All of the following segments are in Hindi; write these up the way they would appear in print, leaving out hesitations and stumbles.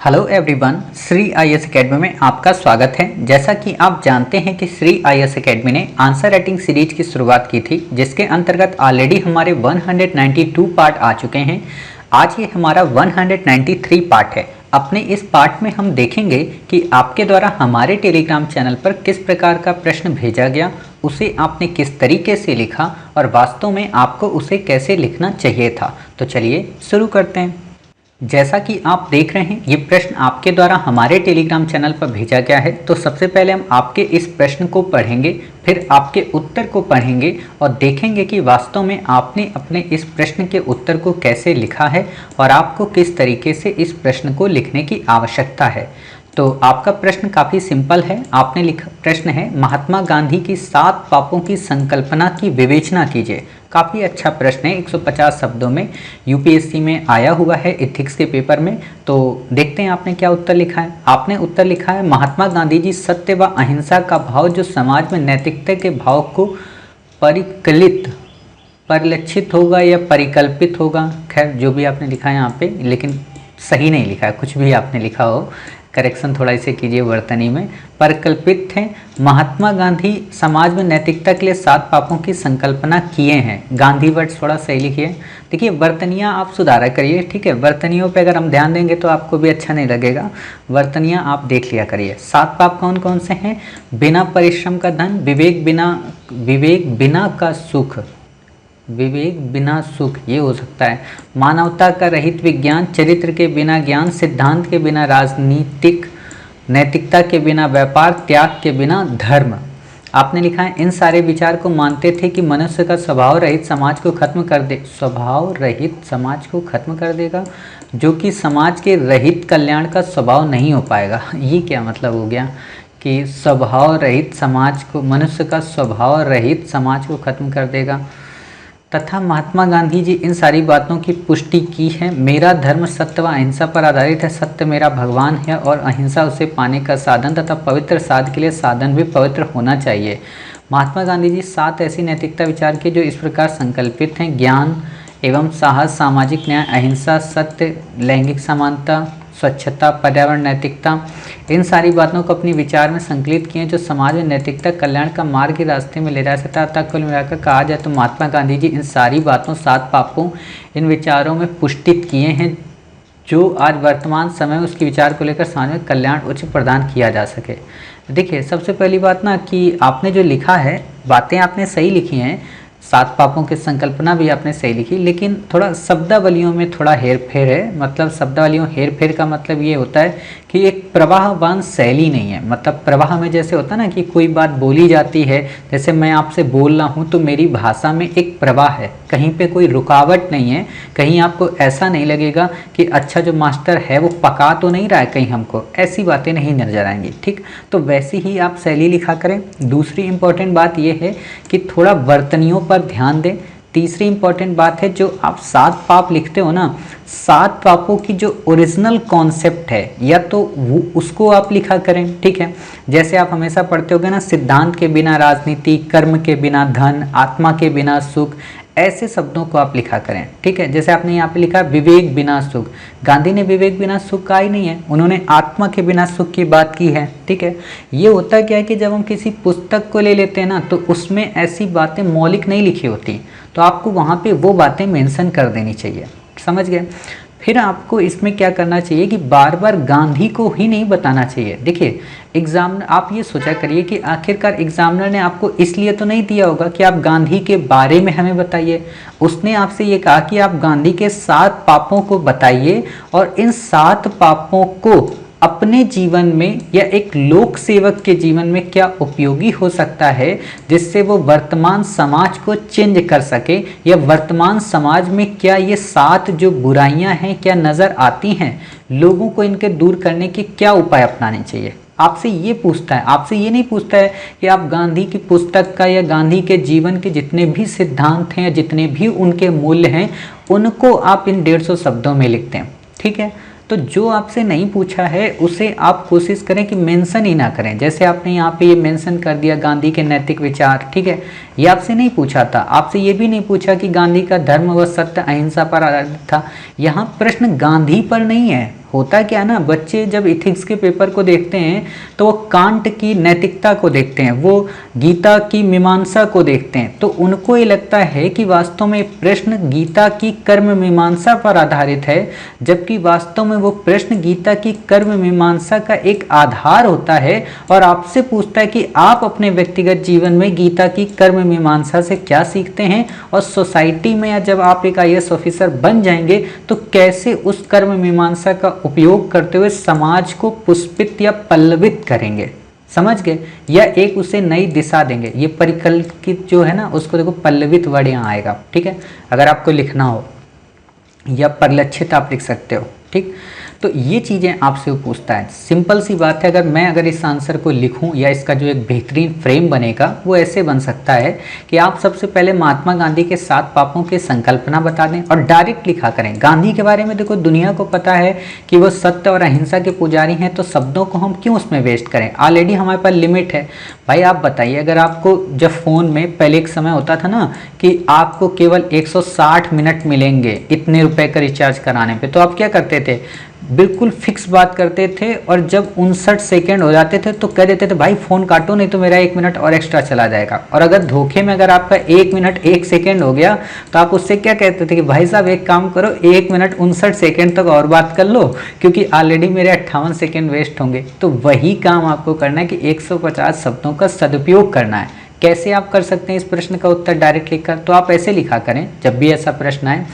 Hello everyone, Shri IAS academy में आपका स्वागत है। जैसा कि आप जानते हैं कि श्री आईएएस एकेडमी ने आंसर राइटिंग सीरीज की शुरुआत की थी, जिसके अंतर्गत ऑलरेडी हमारे 192 पार्ट आ चुके हैं। आज ये हमारा 193 पार्ट है। अपने इस पार्ट में हम देखेंगे कि आपके द्वारा हमारे टेलीग्राम चैनल पर किस प्रकार का प्रश्न भेजा गया, उसे आपने किस तरीके से लिखा और वास्तव में आपको उसे कैसे लिखना चाहिए था। तो चलिए शुरू करते हैं। जैसा कि आप देख रहे हैं, ये प्रश्न आपके द्वारा हमारे टेलीग्राम चैनल पर भेजा गया है। तो सबसे पहले हम आपके इस प्रश्न को पढ़ेंगे, फिर आपके उत्तर को पढ़ेंगे और देखेंगे कि वास्तव में आपने अपने इस प्रश्न के उत्तर को कैसे लिखा है और आपको किस तरीके से इस प्रश्न को लिखने की आवश्यकता है। तो आपका प्रश्न काफ़ी सिंपल है। आपने लिखा प्रश्न है, महात्मा गांधी की 7 पापों की संकल्पना की विवेचना कीजिए। काफ़ी अच्छा प्रश्न है, 150 शब्दों में यूपीएससी में आया हुआ है इथिक्स के पेपर में। तो देखते हैं आपने क्या उत्तर लिखा है। आपने उत्तर लिखा है, महात्मा गांधी जी सत्य व अहिंसा का भाव जो समाज में नैतिकता के भाव को परिलक्षित होगा या परिकल्पित होगा, खैर जो भी आपने लिखा है यहाँ पे, लेकिन सही नहीं लिखा है। कुछ भी आपने लिखा हो, करेक्शन थोड़ा इसे कीजिए वर्तनी में। परिकल्पित है, महात्मा गांधी समाज में नैतिकता के लिए 7 पापों की संकल्पना किए हैं। गांधी वर्ड्स थोड़ा सही लिखिए। देखिए वर्तनियाँ आप सुधारा करिए, ठीक है। वर्तनियों पे अगर हम ध्यान देंगे तो आपको भी अच्छा नहीं लगेगा। वर्तनियाँ आप देख लिया करिए। 7 पाप कौन कौन से हैं? बिना परिश्रम का धन, विवेक बिना का सुख, विवेक बिना सुख, ये हो सकता है। मानवता का रहित विज्ञान, चरित्र के बिना ज्ञान, सिद्धांत के बिना राजनीतिक, नैतिकता के बिना व्यापार, त्याग के बिना धर्म। आपने लिखा है, इन सारे विचार को मानते थे कि मनुष्य का स्वभाव रहित समाज को खत्म कर देगा, जो कि समाज के रहित कल्याण का स्वभाव नहीं हो पाएगा। ये क्या मतलब हो गया कि स्वभाव रहित समाज को, मनुष्य का स्वभाव रहित समाज को खत्म कर देगा। तथा महात्मा गांधी जी इन सारी बातों की पुष्टि की है। मेरा धर्म सत्य व अहिंसा पर आधारित है। सत्य मेरा भगवान है और अहिंसा उसे पाने का साधन तथा पवित्र साध के लिए साधन भी पवित्र होना चाहिए। महात्मा गांधी जी 7 ऐसी नैतिकता विचार के जो इस प्रकार संकल्पित हैं: ज्ञान एवं साहस, सामाजिक न्याय, अहिंसा, सत्य, लैंगिक समानता, स्वच्छता, पर्यावरण, नैतिकता। इन सारी बातों को अपने विचार में संकलित किए जो समाज में नैतिकता कल्याण का मार्ग के रास्ते में ले जा सकता है। कुल मिलाकर कहा जाए तो महात्मा गांधी जी इन सारी बातों, 7 पापों, इन विचारों में पुष्टित किए हैं जो आज वर्तमान समय में उसके विचार को लेकर समाज में कल्याण उच्च प्रदान किया जा सके। देखिए सबसे पहली बात ना कि आपने जो लिखा है, बातें आपने सही लिखी हैं, 7 पापों की संकल्पना भी आपने सही लिखी, लेकिन थोड़ा शब्दावलियों में थोड़ा हेर फेर है। मतलब शब्दावलियों हेर फेर का मतलब ये होता है कि एक प्रवाहवान शैली नहीं है। मतलब प्रवाह में जैसे होता है ना कि कोई बात बोली जाती है, जैसे मैं आपसे बोल रहा हूँ तो मेरी भाषा में एक प्रवाह है, कहीं पे कोई रुकावट नहीं है। कहीं आपको ऐसा नहीं लगेगा कि अच्छा जो मास्टर है वो पका तो नहीं रहा है, कहीं हमको ऐसी बातें नहीं नजर आएंगी, ठीक। तो वैसी ही आप शैली लिखा करें। दूसरी इंपॉर्टेंट बात यह है कि थोड़ा वर्तनियों पर ध्यान दें। तीसरी इंपॉर्टेंट बात है, जो आप 7 पाप लिखते हो ना, 7 पापों की जो ओरिजिनल कॉन्सेप्ट है या तो वो उसको आप लिखा करें, ठीक है। जैसे आप हमेशा पढ़ते होगे ना, सिद्धांत के बिना राजनीति, कर्म के बिना धन, आत्मा के बिना सुख, ऐसे शब्दों को आप लिखा करें, ठीक है। जैसे आपने यहाँ पे लिखा विवेक बिना सुख, गांधी ने विवेक बिना सुख कहा ही नहीं है, उन्होंने आत्मा के बिना सुख की बात की है, ठीक है। ये होता क्या है कि जब हम किसी पुस्तक को ले लेते हैं ना, तो उसमें ऐसी बातें मौलिक नहीं लिखी होती, तो आपको वहाँ पे वो बातें मेंशन कर देनी चाहिए, समझ गए। फिर आपको इसमें क्या करना चाहिए कि बार बार गांधी को ही नहीं बताना चाहिए। देखिए एग्जाम, आप ये सोचा करिए कि आखिरकार एग्जामिनर ने आपको इसलिए तो नहीं दिया होगा कि आप गांधी के बारे में हमें बताइए। उसने आपसे ये कहा कि आप गांधी के 7 पापों को बताइए और इन 7 पापों को अपने जीवन में या एक लोक सेवक के जीवन में क्या उपयोगी हो सकता है, जिससे वो वर्तमान समाज को चेंज कर सके, या वर्तमान समाज में क्या ये 7 जो बुराइयां हैं क्या नज़र आती हैं, लोगों को इनके दूर करने के क्या उपाय अपनाने चाहिए। आपसे ये पूछता है, आपसे ये नहीं पूछता है कि आप गांधी की पुस्तक का या गांधी के जीवन के जितने भी सिद्धांत हैं या जितने भी उनके मूल्य हैं उनको आप इन 150 शब्दों में लिखते हैं, ठीक है। तो जो आपसे नहीं पूछा है उसे आप कोशिश करें कि मेंशन ही ना करें। जैसे आपने यहाँ पे ये मेंशन कर दिया गांधी के नैतिक विचार, ठीक है, ये आपसे नहीं पूछा था। आपसे ये भी नहीं पूछा कि गांधी का धर्म व सत्य अहिंसा पर आधारित था। यहाँ प्रश्न गांधी पर नहीं है, होता क्या ना, बच्चे जब इथिक्स के पेपर को देखते हैं तो वो कांट की नैतिकता को देखते हैं, वो गीता की मीमांसा को देखते हैं, तो उनको ये लगता है कि वास्तव में प्रश्न गीता की कर्म मीमांसा पर आधारित है, जबकि वास्तव में वो प्रश्न गीता की कर्म मीमांसा का एक आधार होता है और आपसे पूछता है कि आप अपने व्यक्तिगत जीवन में गीता की कर्म मीमांसा से क्या सीखते हैं, और सोसाइटी में या जब आप एक IAS ऑफिसर बन जाएंगे तो कैसे उस कर्म मीमांसा का उपयोग करते हुए समाज को पुष्पित या पल्लवित करेंगे। समझ गए, या एक उसे नई दिशा देंगे। ये परिकल्पित जो है ना, उसको देखो पल्लवित वर्ड यहाँ आएगा, ठीक है, अगर आपको लिखना हो, या परिलक्षित आप लिख सकते हो, ठीक। तो ये चीज़ें आपसे वो पूछता है। सिंपल सी बात है, अगर इस आंसर को लिखूं, या इसका जो एक बेहतरीन फ्रेम बनेगा वो ऐसे बन सकता है कि आप सबसे पहले महात्मा गांधी के 7 पापों की संकल्पना बता दें और डायरेक्ट लिखा करें। गांधी के बारे में देखो दुनिया को पता है कि वो सत्य और अहिंसा के पुजारी हैं, तो शब्दों को हम क्यों उसमें वेस्ट करें, ऑलरेडी हमारे पास लिमिट है। भाई आप बताइए, अगर आपको जब फ़ोन में पहले एक समय होता था ना कि आपको केवल 160 मिनट मिलेंगे इतने रुपए का रिचार्ज कराने पे, तो आप क्या करते थे, बिल्कुल फिक्स बात करते थे, और जब 59 सेकेंड हो जाते थे तो कह देते थे भाई फ़ोन काटो नहीं तो मेरा 1 मिनट और एक्स्ट्रा चला जाएगा। और अगर धोखे में अगर आपका 1 मिनट 1 सेकेंड हो गया तो आप उससे क्या कहते थे कि भाई साहब एक काम करो, 1 मिनट 59 सेकेंड तक और बात कर लो, क्योंकि ऑलरेडी मेरे 58 सेकेंड वेस्ट होंगे। तो वही काम आपको करना है कि 150 शब्दों का सदुपयोग करना है। कैसे आप कर सकते हैं इस प्रश्न का उत्तर डायरेक्ट लिखकर, तो आप ऐसे लिखा करें जब भी ऐसा प्रश्न आए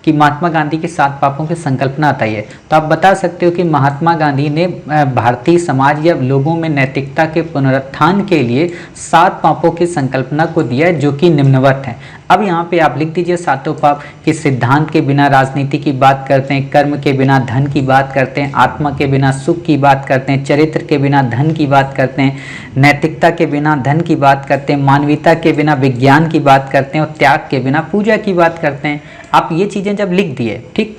कि महात्मा गांधी के 7 पापों की संकल्पना बताइए, तो आप बता सकते हो कि महात्मा गांधी ने भारतीय समाज या लोगों में नैतिकता के पुनरुत्थान के लिए 7 पापों की संकल्पना को दिया है, जो कि निम्नवत हैं। अब यहाँ पे आप लिख दीजिए 7 पाप कि सिद्धांत के बिना राजनीति की बात करते हैं, कर्म के बिना धन की बात करते हैं, आत्मा के बिना सुख की बात करते हैं, चरित्र के बिना धन की बात करते हैं, नैतिकता के बिना धन की बात करते हैं, मानवीयता के बिना विज्ञान की बात करते हैं, और त्याग के बिना पूजा की बात करते हैं। आप ये चीज़ें जब लिख दिए, ठीक,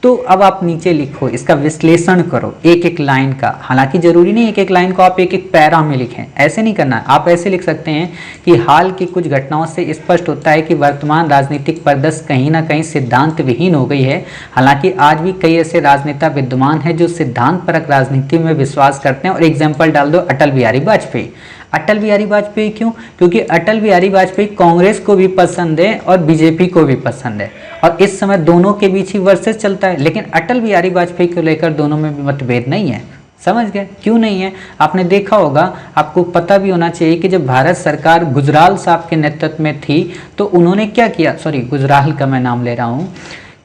तो अब आप नीचे लिखो, इसका विश्लेषण करो एक एक लाइन का। हालांकि जरूरी नहीं एक एक लाइन को आप एक एक पैरा में लिखें, ऐसे नहीं करना। आप ऐसे लिख सकते हैं कि हाल की कुछ घटनाओं से स्पष्ट होता है कि वर्तमान राजनीतिक परिदृश्य कहीं ना कहीं सिद्धांत विहीन हो गई है। हालांकि आज भी कई ऐसे राजनेता विद्यमान हैं जो सिद्धांत परक राजनीति में विश्वास करते हैं। और एग्जाम्पल डाल दो अटल बिहारी वाजपेयी। अटल बिहारी वाजपेयी क्यों? क्योंकि अटल बिहारी वाजपेयी कांग्रेस को भी पसंद है और बीजेपी को भी पसंद है, और इस समय दोनों के बीच ही वर्सेस चलता है। लेकिन अटल बिहारी वाजपेयी को लेकर दोनों में मतभेद नहीं है। समझ गए क्यों नहीं है? आपने देखा होगा, आपको पता भी होना चाहिए कि जब भारत सरकार गुजराल साहब के नेतृत्व में थी तो उन्होंने क्या किया, सॉरी गुजराल का मैं नाम ले रहा हूँ,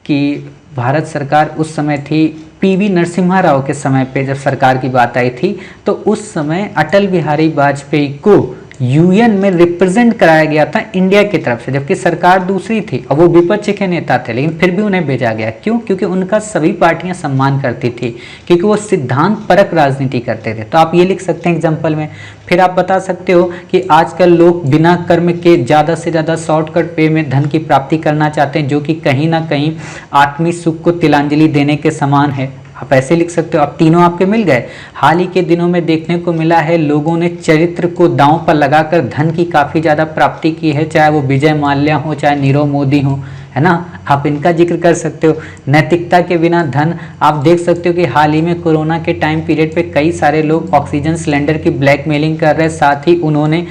कि भारत सरकार उस समय थी PV नरसिम्हा राव के समय पे जब सरकार की बात आई थी, तो उस समय अटल बिहारी वाजपेयी को UN में रिप्रेजेंट कराया गया था इंडिया की तरफ से, जबकि सरकार दूसरी थी और वो विपक्ष के नेता थे, लेकिन फिर भी उन्हें भेजा गया। क्यों? क्योंकि उनका सभी पार्टियां सम्मान करती थी, क्योंकि वो सिद्धांत परक राजनीति करते थे। तो आप ये लिख सकते हैं एग्जाम्पल में। फिर आप बता सकते हो कि आजकल लोग बिना कर्म के ज़्यादा से ज़्यादा शॉर्टकट पे में धन की प्राप्ति करना चाहते हैं, जो कि कहीं ना कहीं आत्मिक सुख को तिलांजलि देने के समान है। आप ऐसे लिख सकते हो। अब तीनों आपके मिल गए। हाल ही के दिनों में देखने को मिला है लोगों ने चरित्र को दांव पर लगाकर धन की काफ़ी ज़्यादा प्राप्ति की है, चाहे वो विजय माल्या हो, चाहे नीरव मोदी हो, है ना। आप इनका जिक्र कर सकते हो। नैतिकता के बिना धन, आप देख सकते हो कि हाल ही में कोरोना के टाइम पीरियड पे कई सारे लोग ऑक्सीजन सिलेंडर की ब्लैकमेलिंग कर रहे हैं, साथ ही उन्होंने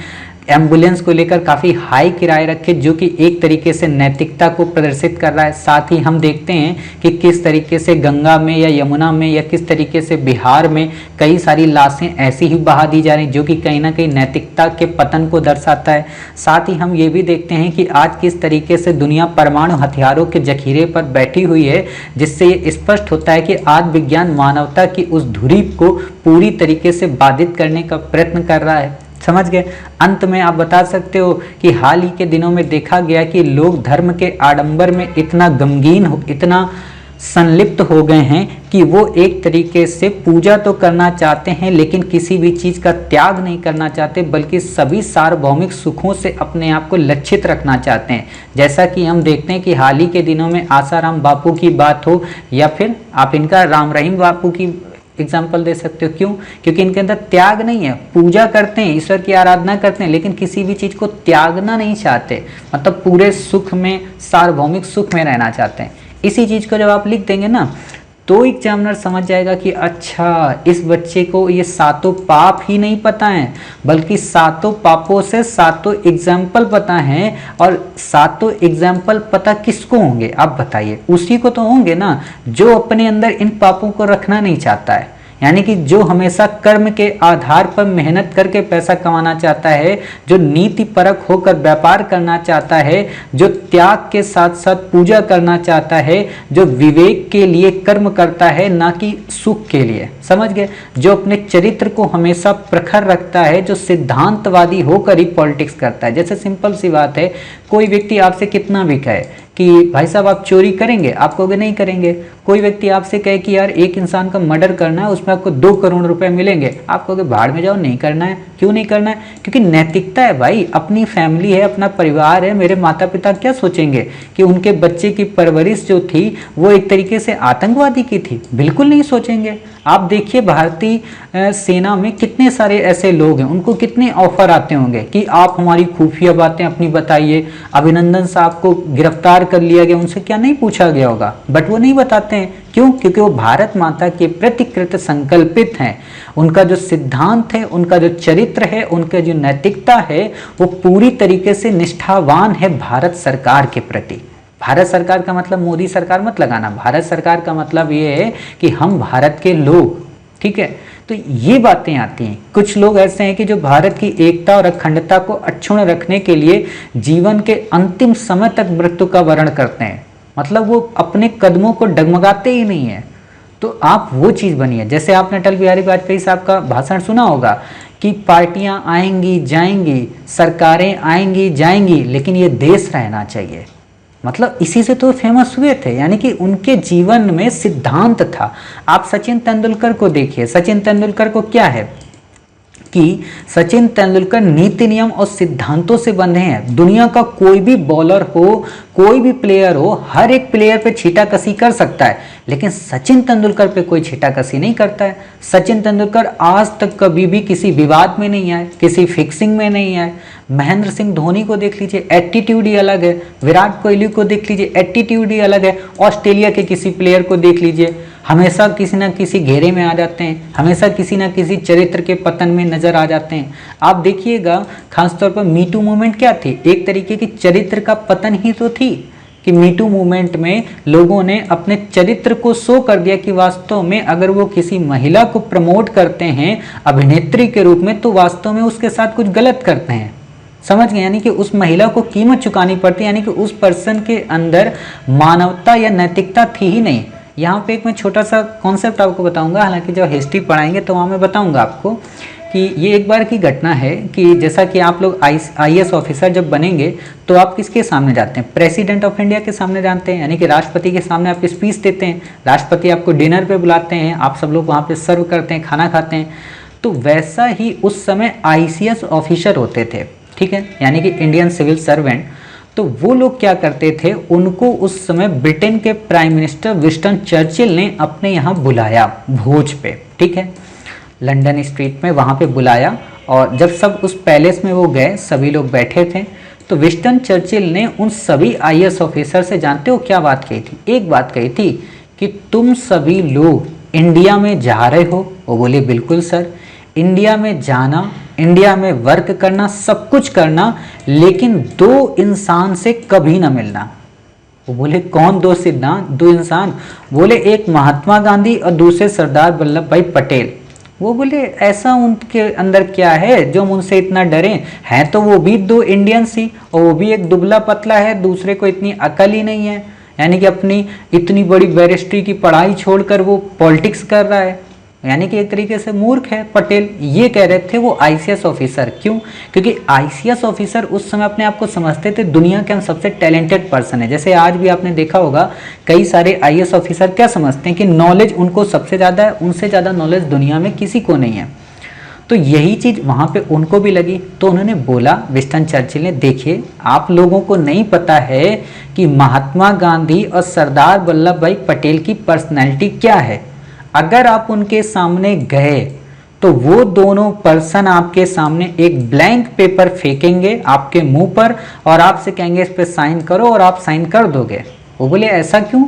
एम्बुलेंस को लेकर काफ़ी हाई किराए रखे, जो कि एक तरीके से नैतिकता को प्रदर्शित कर रहा है। साथ ही हम देखते हैं कि किस तरीके से गंगा में या यमुना में या किस तरीके से बिहार में कई सारी लाशें ऐसी ही बहा दी जा रही, जो कि कहीं ना कहीं नैतिकता के पतन को दर्शाता है। साथ ही हम ये भी देखते हैं कि आज किस तरीके से दुनिया परमाणु हथियारों के जखीरे पर बैठी हुई है, जिससे ये स्पष्ट होता है कि आज विज्ञान मानवता की उस धुरी को पूरी तरीके से बाधित करने का प्रयत्न कर रहा है। समझ गए। अंत में आप बता सकते हो कि हाल ही के दिनों में देखा गया कि लोग धर्म के आडंबर में इतना गमगीन हो, इतना संलिप्त हो गए हैं कि वो एक तरीके से पूजा तो करना चाहते हैं, लेकिन किसी भी चीज़ का त्याग नहीं करना चाहते, बल्कि सभी सार्वभौमिक सुखों से अपने आप को लक्षित रखना चाहते हैं। जैसा कि हम देखते हैं कि हाल ही के दिनों में आसाराम बापू की बात हो, या फिर आप इनका राम रहीम बापू की एग्जाम्पल दे सकते हो। क्यों? क्योंकि इनके अंदर त्याग नहीं है। पूजा करते हैं, ईश्वर की आराधना करते हैं, लेकिन किसी भी चीज़ को त्यागना नहीं चाहते, मतलब पूरे सुख में, सार्वभौमिक सुख में रहना चाहते हैं। इसी चीज़ को जब आप लिख देंगे ना, तो एग्जामिनर समझ जाएगा कि अच्छा इस बच्चे को ये सातों पाप ही नहीं पता है, बल्कि सातों पापों से सातों एग्जाम्पल पता हैं। और सातों एग्जाम्पल पता किसको होंगे आप बताइए? उसी को तो होंगे ना जो अपने अंदर इन पापों को रखना नहीं चाहता है, यानी कि जो हमेशा कर्म के आधार पर मेहनत करके पैसा कमाना चाहता है, जो नीति परक होकर व्यापार करना चाहता है, जो त्याग के साथ साथ पूजा करना चाहता है, जो विवेक के लिए कर्म करता है ना कि सुख के लिए, समझ गए? जो अपने चरित्र को हमेशा प्रखर रखता है, जो सिद्धांतवादी होकर ही पॉलिटिक्स करता है। जैसे सिंपल सी बात है, कोई व्यक्ति आपसे कितना भी कहे कि भाई साहब आप चोरी करेंगे, आप कहोगे नहीं करेंगे। कोई व्यक्ति आपसे कहे कि यार एक इंसान का मर्डर करना है, उसमें आपको 2 करोड़ रुपए मिलेंगे, आप कहोगे भाड़ में जाओ, नहीं करना है। क्यों नहीं करना है? क्योंकि नैतिकता है भाई, अपनी फैमिली है, अपना परिवार है। मेरे माता पिता क्या सोचेंगे कि उनके बच्चे की परवरिश जो थी वो एक तरीके से आतंकवादी की थी? बिल्कुल नहीं सोचेंगे। आप देखिए भारतीय सेना में कितने सारे ऐसे लोग हैं, उनको कितने ऑफर आते होंगे कि आप हमारी खुफिया बातें अपनी बताइए। अभिनंदन साहब को गिरफ्तार कर लिया गया, उनसे क्या नहीं पूछा गया होगा, बट वो नहीं बताते हैं। क्यों? क्योंकि वो भारत माता के प्रति कृत संकल्पित हैं। उनका जो सिद्धांत है, उनका जो चरित्र है, उनका जो नैतिकता है, वो पूरी तरीके से निष्ठावान है भारत सरकार के प्रति। भारत सरकार का मतलब मोदी सरकार मत लगाना, भारत सरकार का मतलब ये है कि हम भारत के लोग, ठीक है? तो ये बातें आती हैं। कुछ लोग ऐसे हैं कि जो भारत की एकता और अखंडता को अक्षुण्ण रखने के लिए जीवन के अंतिम समय तक मृत्यु का वर्ण करते हैं, मतलब वो अपने कदमों को डगमगाते ही नहीं है। तो आप वो चीज़ बनिए। जैसे आपने अटल बिहारी वाजपेयी साहब का भाषण सुना होगा कि पार्टियां आएंगी जाएंगी, सरकारें आएंगी जाएंगी, लेकिन ये देश रहना चाहिए। मतलब इसी से तो फेमस हुए थे, यानी कि उनके जीवन में सिद्धांत था। आप सचिन तेंदुलकर को देखिए, सचिन तेंदुलकर को क्या है कि सचिन तेंदुलकर नीति नियम और सिद्धांतों से बंधे हैं। दुनिया का कोई भी बॉलर हो, कोई भी प्लेयर हो, हर एक प्लेयर पे छीटाकशी कर सकता है, लेकिन सचिन तेंदुलकर पे कोई छीटाकशी नहीं करता है। सचिन तेंदुलकर आज तक कभी भी किसी विवाद में नहीं आए, किसी फिक्सिंग में नहीं आए। महेंद्र सिंह धोनी को देख लीजिए, एटीट्यूड ही अलग है। विराट कोहली को देख लीजिए, एटीट्यूड ही अलग है। ऑस्ट्रेलिया के किसी प्लेयर को देख लीजिए, हमेशा किसी ना किसी घेरे में आ जाते हैं, हमेशा किसी ना किसी चरित्र के पतन में नजर आ जाते हैं। आप देखिएगा खासतौर पर मीटू मूवमेंट क्या थी? एक तरीके की चरित्र का पतन ही तो थी कि मीटू मूवमेंट में लोगों ने अपने चरित्र को शो कर दिया कि वास्तव में अगर वो किसी महिला को प्रमोट करते हैं अभिनेत्री के रूप में, तो वास्तव में उसके साथ कुछ गलत करते हैं। समझ गए? यानी कि उस महिला को कीमत चुकानी पड़ती है, यानी कि उस पर्सन के अंदर मानवता या नैतिकता थी ही नहीं। यहाँ पे एक मैं छोटा सा कॉन्सेप्ट आपको बताऊंगा, हालांकि जब हिस्ट्री पढ़ाएंगे तो वहाँ मैं बताऊंगा आपको कि ये एक बार की घटना है कि जैसा कि आप लोग IAS ऑफिसर जब बनेंगे तो आप किसके सामने जाते हैं? प्रेसिडेंट ऑफ इंडिया के सामने जानते हैं, यानी कि राष्ट्रपति के सामने आप स्पीच देते हैं। राष्ट्रपति आपको डिनर पे बुलाते हैं, आप सब लोग वहाँ पे सर्व करते हैं, खाना खाते हैं। तो वैसा ही उस समय ICS ऑफिसर होते थे, ठीक है, यानी कि इंडियन सिविल सर्वेंट। तो वो लोग क्या करते थे, उनको उस समय ब्रिटेन के प्राइम मिनिस्टर विंस्टन चर्चिल ने अपने यहाँ बुलाया भोज पे, ठीक है, लंदन स्ट्रीट में वहाँ पे बुलाया। और जब सब उस पैलेस में वो गए, सभी लोग बैठे थे, तो विंस्टन चर्चिल ने उन सभी IAS ऑफिसर से जानते हो क्या बात कही थी? एक बात कही थी कि तुम सभी लोग इंडिया में जा रहे हो। वो बोले बिल्कुल सर, इंडिया में जाना, इंडिया में वर्क करना, सब कुछ करना, लेकिन 2 इंसान से कभी ना मिलना। वो बोले कौन दो इंसान? बोले एक महात्मा गांधी और दूसरे सरदार वल्लभ भाई पटेल। वो बोले ऐसा उनके अंदर क्या है जो हम उनसे इतना डरें? हैं तो वो भी 2 इंडियंस ही, और वो भी एक दुबला पतला है, दूसरे को इतनी अकल ही नहीं है, यानी कि अपनी इतनी बड़ी बैरिस्ट्री की पढ़ाई छोड़कर वो पॉलिटिक्स कर रहा है, यानी कि एक तरीके से मूर्ख है पटेल। ये कह रहे थे वो ICS ऑफिसर। क्यों? क्योंकि ICS ऑफिसर उस समय अपने आप को समझते थे दुनिया के सबसे टैलेंटेड पर्सन है। जैसे आज भी आपने देखा होगा कई सारे IAS ऑफिसर क्या समझते हैं कि नॉलेज उनको सबसे ज़्यादा है, उनसे ज़्यादा नॉलेज दुनिया में किसी को नहीं है। तो यही चीज़ वहाँ पे उनको भी लगी, तो उन्होंने बोला, विंस्टन चर्चिल ने, देखिए आप लोगों को नहीं पता है कि महात्मा गांधी और सरदार वल्लभ भाई पटेल की पर्सनैलिटी क्या है। अगर आप उनके सामने गए तो वो दोनों पर्सन आपके सामने एक ब्लैंक पेपर फेंकेंगे आपके मुंह पर और आपसे कहेंगे इस पे साइन करो, और आप साइन कर दोगे। वो बोले ऐसा क्यों?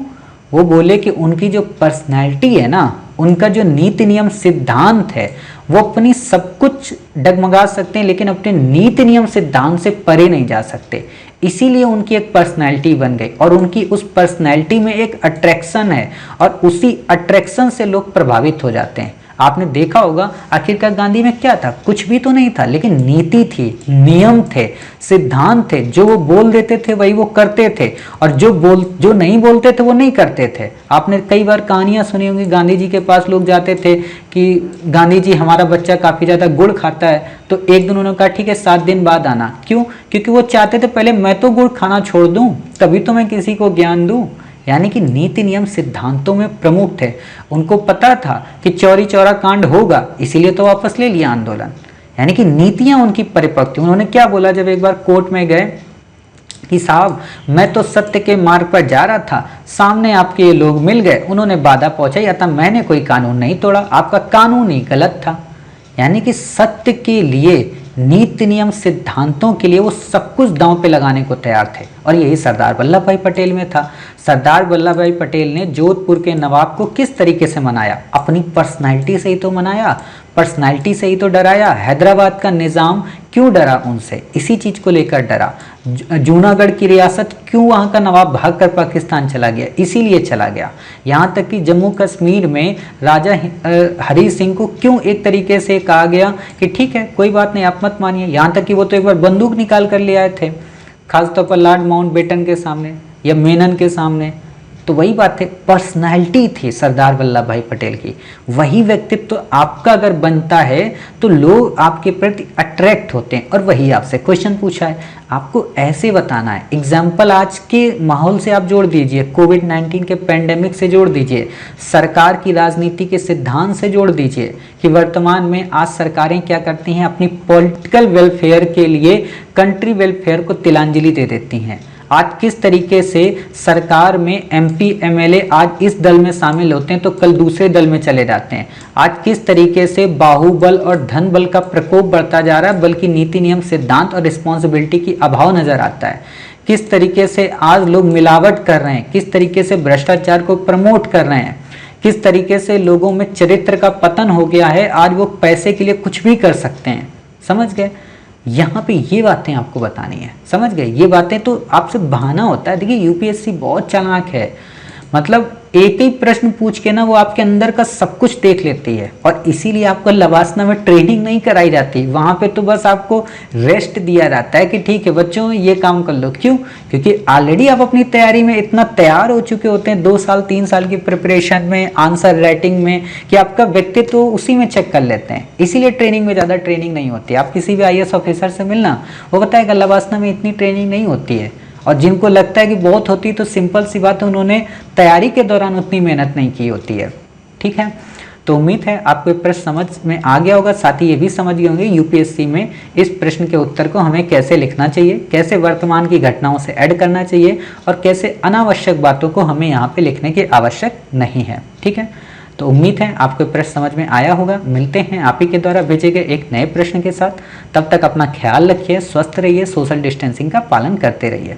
वो बोले कि उनकी जो पर्सनैलिटी है ना, उनका जो नीति नियम सिद्धांत है, वो अपनी सब कुछ डगमगा सकते हैं लेकिन अपने नीति नियम सिद्धांत से परे नहीं जा सकते। इसीलिए उनकी एक पर्सनैलिटी बन गई और उनकी उस पर्सनैलिटी में एक अट्रैक्शन है और उसी अट्रैक्शन से लोग प्रभावित हो जाते हैं। आपने देखा होगा आखिरकार गांधी में क्या था, कुछ भी तो नहीं था, लेकिन नीति थी, नियम थे, सिद्धांत थे। जो वो बोल देते थे वही वो करते थे और जो नहीं बोलते थे वो नहीं करते थे। आपने कई बार कहानियां सुनी होंगी, गांधी जी के पास लोग जाते थे कि गांधी जी हमारा बच्चा काफी ज्यादा गुड़ खाता है, तो एक दिन उन्होंने कहा ठीक है 7 दिन बाद आना। क्यों? क्योंकि वो चाहते थे पहले मैं तो गुड़ खाना छोड़ दूं तभी तो मैं किसी को ज्ञान दूं। यानी कि नीति नियम सिद्धांतों में प्रमुख थे। उनको पता था कि चौरी चौरा कांड होगा, इसीलिए तो वापस ले लिया आंदोलन। यानी कि नीतियां उनकी परिपक्व थी। उन्होंने क्या बोला जब एक बार कोर्ट में गए कि साहब मैं तो सत्य के मार्ग पर जा रहा था, सामने आपके ये लोग मिल गए, उन्होंने बाधा पहुंचाई, अतः मैंने कोई कानून नहीं तोड़ा, आपका कानून ही गलत था। यानी कि सत्य के लिए, नीति नियम सिद्धांतों के लिए वो सब कुछ दांव पे लगाने को तैयार थे और यही सरदार वल्लभ भाई पटेल में था। सरदार वल्लभ भाई पटेल ने जोधपुर के नवाब को किस तरीके से मनाया? अपनी पर्सनालिटी से ही तो मनाया, पर्सनालिटी से ही तो डराया। हैदराबाद का निज़ाम क्यों डरा उनसे? इसी चीज को लेकर डरा। जूनागढ़ की रियासत क्यों वहां का नवाब भागकर पाकिस्तान चला गया? इसीलिए चला गया। यहाँ तक कि जम्मू कश्मीर में राजा हरी सिंह को क्यों एक तरीके से कहा गया कि ठीक है कोई बात नहीं आप मत मानिए। यहाँ तक कि वो तो एक बार बंदूक निकाल कर ले आए थे, खासतौर पर लॉर्ड माउंटबेटन के सामने या मेनन के सामने। तो वही बात है, पर्सनैलिटी थी सरदार वल्लभ भाई पटेल की। वही व्यक्तित्व तो आपका अगर बनता है तो लोग आपके प्रति अट्रैक्ट होते हैं। और वही आपसे क्वेश्चन पूछा है, आपको ऐसे बताना है। एग्जाम्पल आज के माहौल से आप जोड़ दीजिए, कोविड-19 के पेंडेमिक से जोड़ दीजिए, सरकार की राजनीति के सिद्धांत से जोड़ दीजिए कि वर्तमान में आज सरकारें क्या करती हैं, अपनी पॉलिटिकल वेलफेयर के लिए कंट्री वेलफेयर को तिलांजलि दे देती हैं। आज किस तरीके से सरकार में एमपी एमएलए आज इस दल में शामिल होते हैं तो कल दूसरे दल में चले जाते हैं। आज किस तरीके से बाहुबल और धन बल का प्रकोप बढ़ता जा रहा है, बल्कि नीति नियम सिद्धांत और रिस्पॉन्सिबिलिटी की अभाव नजर आता है। किस तरीके से आज लोग मिलावट कर रहे हैं, किस तरीके से भ्रष्टाचार को प्रमोट कर रहे हैं, किस तरीके से लोगों में चरित्र का पतन हो गया है। आज वो पैसे के लिए कुछ भी कर सकते हैं। समझ गए? यहाँ पे ये बातें आपको बतानी है। समझ गए? ये बातें तो आपसे बहाना होता है। देखिए यूपीएससी बहुत चालाक है, मतलब एक ही प्रश्न पूछ के ना वो आपके अंदर का सब कुछ देख लेती है। और इसीलिए आपको लवासना में ट्रेनिंग नहीं कराई जाती, वहां पे तो बस आपको रेस्ट दिया जाता है कि ठीक है बच्चों ये काम कर लो। क्यों? क्योंकि ऑलरेडी आप अपनी तैयारी में इतना तैयार हो चुके होते हैं 2 साल 3 साल की प्रिपरेशन में, आंसर राइटिंग में, कि आपका व्यक्तित्व तो उसी में चेक कर लेते हैं। इसीलिए ट्रेनिंग में ज़्यादा ट्रेनिंग नहीं होती। आप किसी भी IAS ऑफिसर से मिलना, वो बताएगा लवासना में इतनी ट्रेनिंग नहीं होती है। और जिनको लगता है कि बहुत होती है तो सिंपल सी बात है, उन्होंने तैयारी के दौरान उतनी मेहनत नहीं की होती है। ठीक है, तो उम्मीद है आपको ये प्रश्न समझ में आ गया होगा। साथ ही ये भी समझ गए होंगे यूपीएससी में इस प्रश्न के उत्तर को हमें कैसे लिखना चाहिए, कैसे वर्तमान की घटनाओं से ऐड करना चाहिए और कैसे अनावश्यक बातों को हमें यहाँ पे लिखने की आवश्यक नहीं है। ठीक है, तो उम्मीद है आपको प्रश्न समझ में आया होगा। मिलते हैं आप ही के द्वारा भेजे गए एक नए प्रश्न के साथ। तब तक अपना ख्याल रखिए, स्वस्थ रहिए, सोशल डिस्टेंसिंग का पालन करते रहिए।